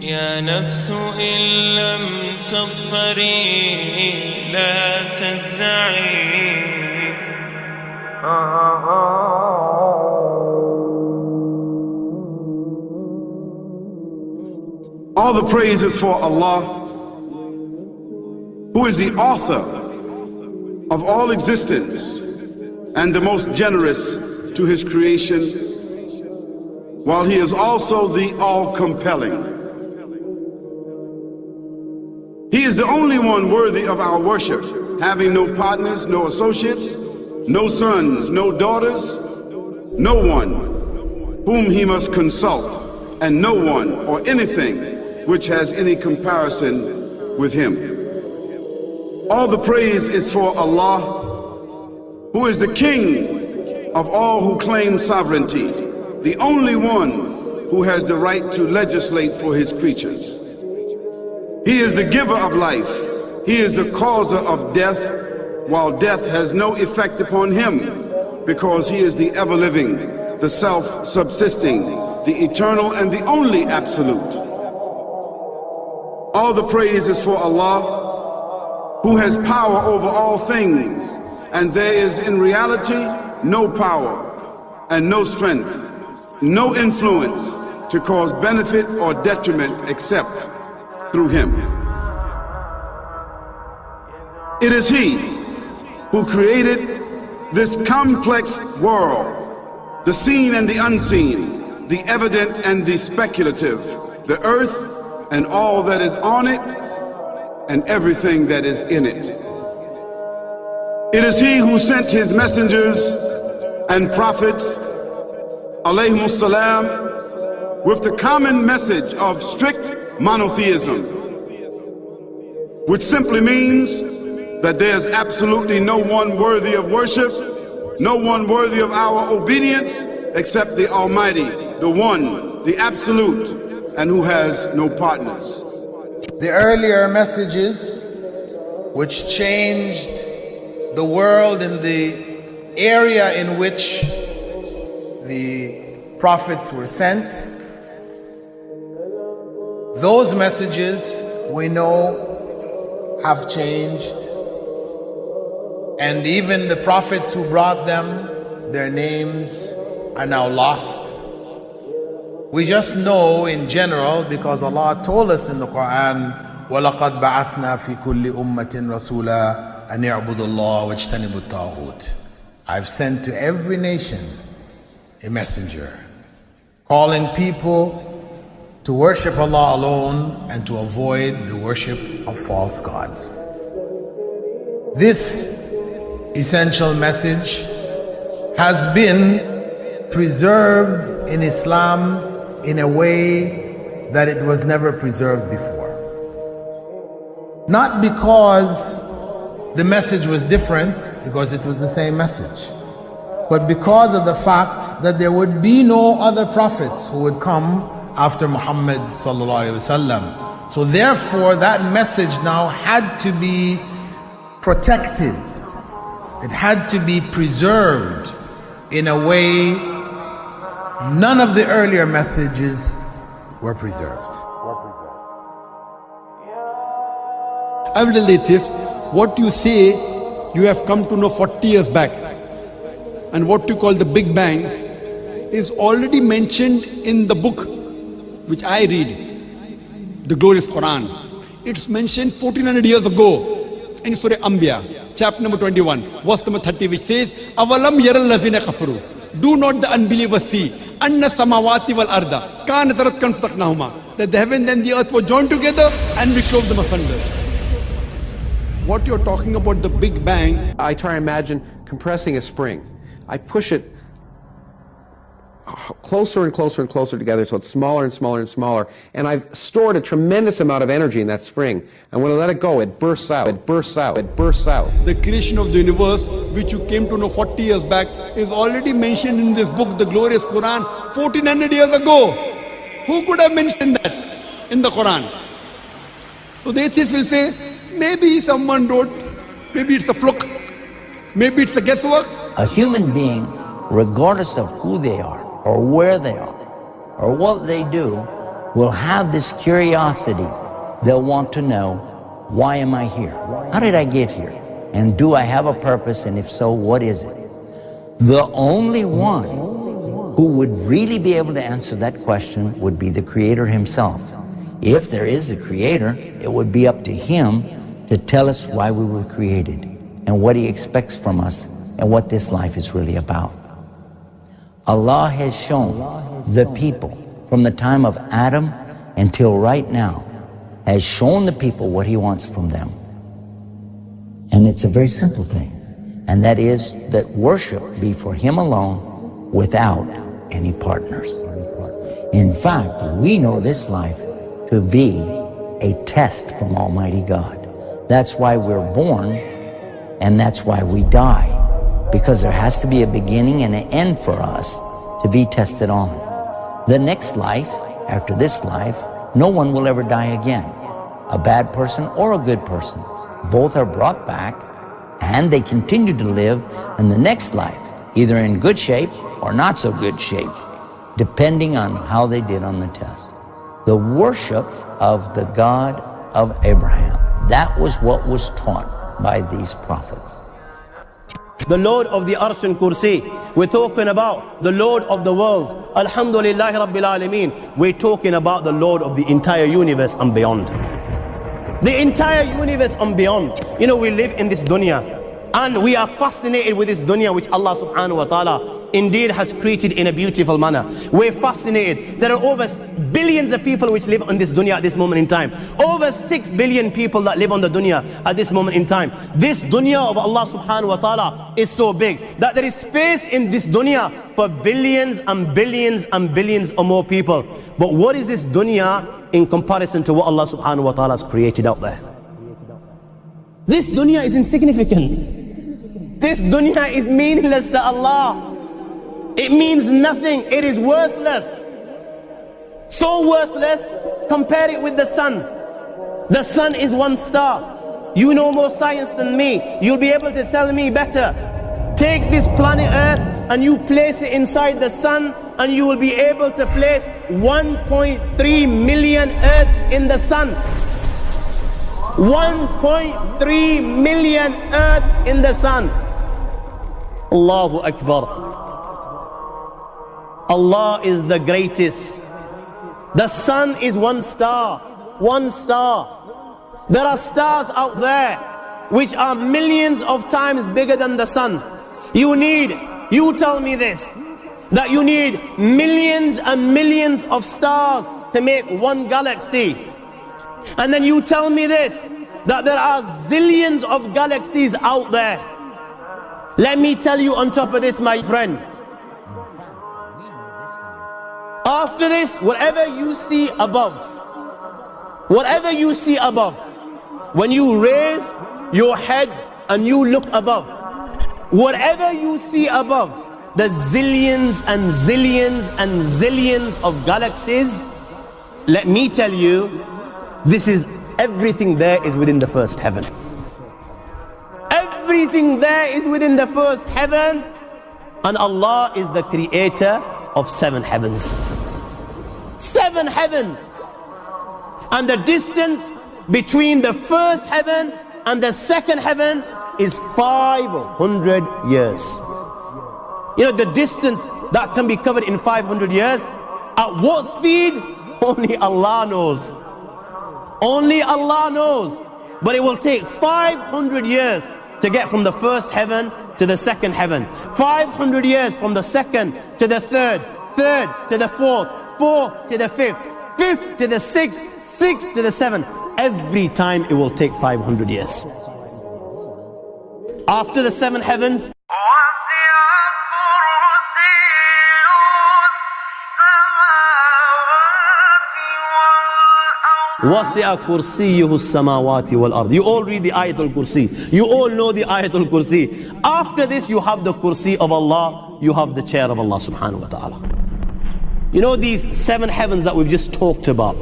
يا نفس إن لم تظفري لا تجزعي. All the praise is for Allah, who is the author of all existence and the most generous to his creation, while he is also the all-compelling. He is the only one worthy of our worship, having no partners, no associates, no sons, no daughters, no one whom he must consult, and no one or anything which has any comparison with him. All the praise is for Allah, who is the King of all who claim sovereignty, the only one who has the right to legislate for his creatures. He is the giver of life. He is the causer of death, while death has no effect upon him, because he is the ever-living, the self-subsisting, the eternal and the only absolute. All the praise is for Allah, who has power over all things, and there is in reality no power and no strength, no influence to cause benefit or detriment except through him. It is he who created this complex world, the seen and the unseen, the evident and the speculative, the earth and all that is on it and everything that is in it. It is he who sent his messengers and prophets, alayhimus salam, with the common message of strict monotheism, which simply means that there's absolutely no one worthy of worship, no one worthy of our obedience except the Almighty, the One, the Absolute, and who has no partners. The earlier messages which changed the world in the area in which the prophets were sent, those messages we know have changed, and even the prophets who brought them, their names are now lost. We just know in general because Allah told us in the Quran, وَلَقَدْ بَعَثْنَا فِي كُلِّ أُمَّةٍ رَسُولًا أَنْ يَعْبُدُوا اللَّهَ وَاجْتَنِبُوا الطَّاغُوتَ. I've sent to every nation a messenger, calling people to worship Allah alone and to avoid the worship of false gods. This essential message has been preserved in Islam in a way that it was never preserved before. Not because the message was different, because it was the same message, but because of the fact that there would be no other prophets who would come after Muhammad sallallahu alaihi wasallam. So therefore that message now had to be protected. It had to be preserved in a way none of the earlier messages were preserved. I will tell you this, what you say you have come to know 40 years back, and what you call the Big Bang is already mentioned in the book which I read, the glorious Quran. It's mentioned 1400 years ago in Surah Anbiya, chapter number 21, verse number 30, which says, Avalam yaral lazina kafaru. Do not the unbelievers see, anna samawati wal arda, kanat ratkan fataqnahuma, that the heaven and the earth were joined together and we clove them asunder. What you're talking about, the Big Bang, I try to imagine compressing a spring. I push it closer and closer and closer together, so it's smaller and smaller and smaller. And I've stored a tremendous amount of energy in that spring. And when I let it go, it bursts out, it bursts out, it bursts out. The creation of the universe, which you came to know 40 years back, is already mentioned in this book, the glorious Quran, 1400 years ago. Who could have mentioned that in the Quran? So the atheist will say, maybe someone wrote, maybe it's a fluke, maybe it's a guesswork. A human being, regardless of who they are, or where they are, or what they do, will have this curiosity. They'll want to know, why am I here? How did I get here? And do I have a purpose? And if so, what is it? The only one who would really be able to answer that question would be the Creator himself. If there is a Creator, it would be up to Him to tell us why we were created and what He expects from us and what this life is really about. Allah has shown the people from the time of Adam until right now, has shown the people what He wants from them. And it's a very simple thing, and that is that worship be for Him alone without any partners. In fact, we know this life to be a test from Almighty God. That's why we're born, and that's why we die. Because there has to be a beginning and an end for us to be tested on. The next life, after this life, no one will ever die again. A bad person or a good person. Both are brought back and they continue to live in the next life, either in good shape or not so good shape, depending on how they did on the test. The worship of the God of Abraham, that was what was taught by these prophets. The Lord of the Arsh and Kursi. We're talking about the Lord of the worlds. Alhamdulillah Rabbil Alameen. We're talking about the Lord of the entire universe and beyond. The entire universe and beyond. You know, we live in this dunya and we are fascinated with this dunya which Allah subhanahu wa ta'ala indeed has created in a beautiful manner. We're fascinated. There are over billions of people which live on this dunya at this moment in time. Over 6 billion people that live on the dunya at this moment in time. This dunya of Allah subhanahu wa ta'ala is so big that there is space in this dunya for billions and billions and billions or more people. But what is this dunya in comparison to what Allah subhanahu wa ta'ala has created out there? This dunya is insignificant. This dunya is meaningless to Allah. It means nothing. It is worthless. So worthless, compare it with the sun. The sun is one star. You know more science than me. You'll be able to tell me better. Take this planet Earth and you place it inside the sun and you will be able to place 1.3 million Earths in the sun. 1.3 million Earths in the sun. Allahu Akbar. Allah is the greatest. The sun is one star. One star. There are stars out there which are millions of times bigger than the sun. You tell me this, that you need millions and millions of stars to make one galaxy. And then you tell me this, that there are zillions of galaxies out there. Let me tell you on top of this, my friend, after this, whatever you see above, when you raise your head and you look above, whatever you see above, the zillions and zillions and zillions of galaxies, let me tell you, this is everything there is within the first heaven. Everything there is within the first heaven, and Allah is the creator of 7 heavens. 7 heavens. And the distance between the first heaven and the second heaven is 500 years. You know, the distance that can be covered in 500 years, at what speed? Only Allah knows. Only Allah knows. But it will take 500 years to get from the first heaven to the second heaven. 500 years from the second to the third, third to the fourth, fourth to the fifth, fifth to the sixth, sixth to the seventh. Every time it will take 500 years. After the 7 heavens, وَسِعَ كُرْسِيُّهُ السَّمَاوَاتِ وَالْأَرْضِ. You all read the Ayatul Kursi. You all know the Ayatul Kursi. After this you have the Kursi of Allah. You have the chair of Allah subhanahu wa ta'ala. You know these 7 heavens that we've just talked about,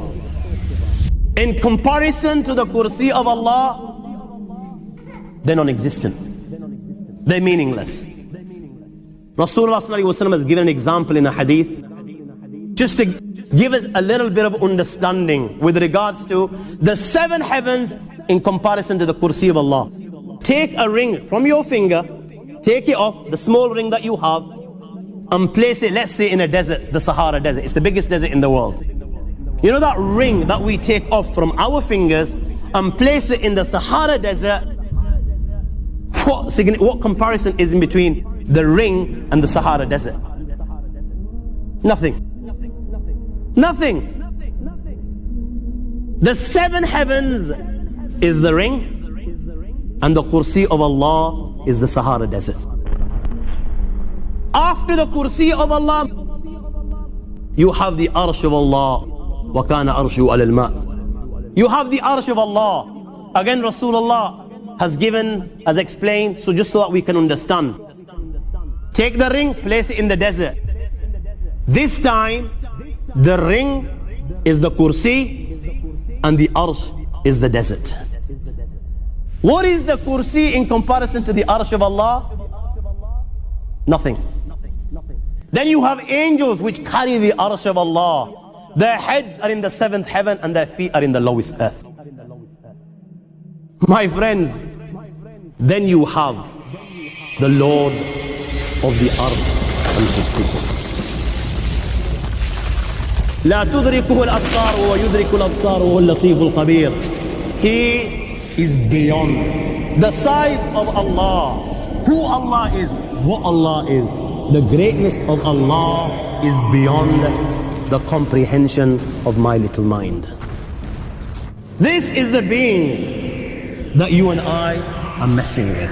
in comparison to the Kursi of Allah, they're non-existent. They're meaningless. Rasulullah sallallahu alaihi wasallam has given an example in a hadith just to give us a little bit of understanding with regards to the 7 heavens in comparison to the Kursi of Allah. Take a ring from your finger, take it off, the small ring that you have, and place it, let's say, in a desert, the Sahara Desert. It's the biggest desert in the world. You know that ring that we take off from our fingers and place it in the Sahara Desert? What comparison is in between the ring and the Sahara Desert? Nothing. Nothing. The 7 heavens is the ring, and the Kursi of Allah is the Sahara Desert. After the Kursi of Allah, you have the Arsh of Allah. وَكَانَ أَرْشُهُ عَلَى الْمَاءِ. You have the Arsh of Allah. Again, Rasulullah has explained, so just so that we can understand. Take the ring, place it in the desert. This time, the ring is the Kursi and the Arsh is the desert. What is the Kursi in comparison to the Arsh of Allah? Nothing. Then you have angels which carry the Arsh of Allah. Their heads are in the 7th heaven and their feet are in the lowest earth. My friends, then you have the Lord of the Arsh and Kursi. لا تدركه الأبصار ويدرك الأبصار وهو اللطيف الخبير. He is beyond the size of Allah, who Allah is, what Allah is. The greatness of Allah is beyond the comprehension of my little mind. This is the being that you and I are messing with.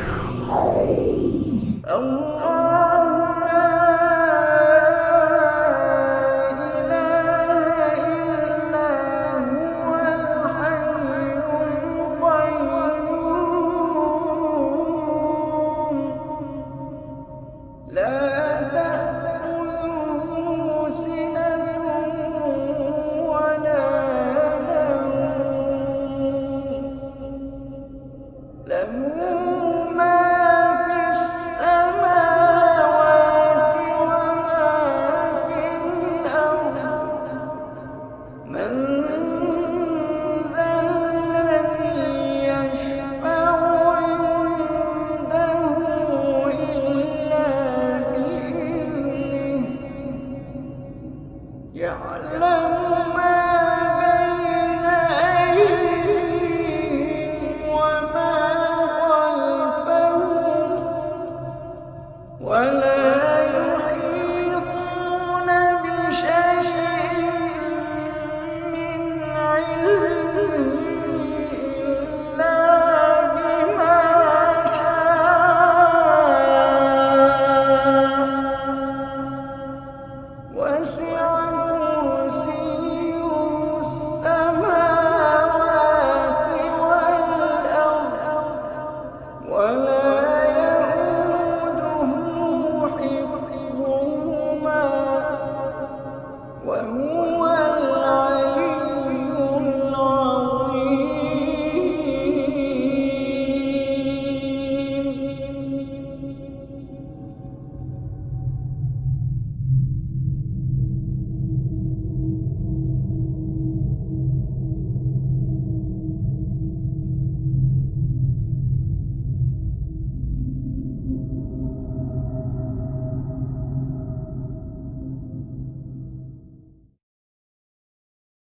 وهو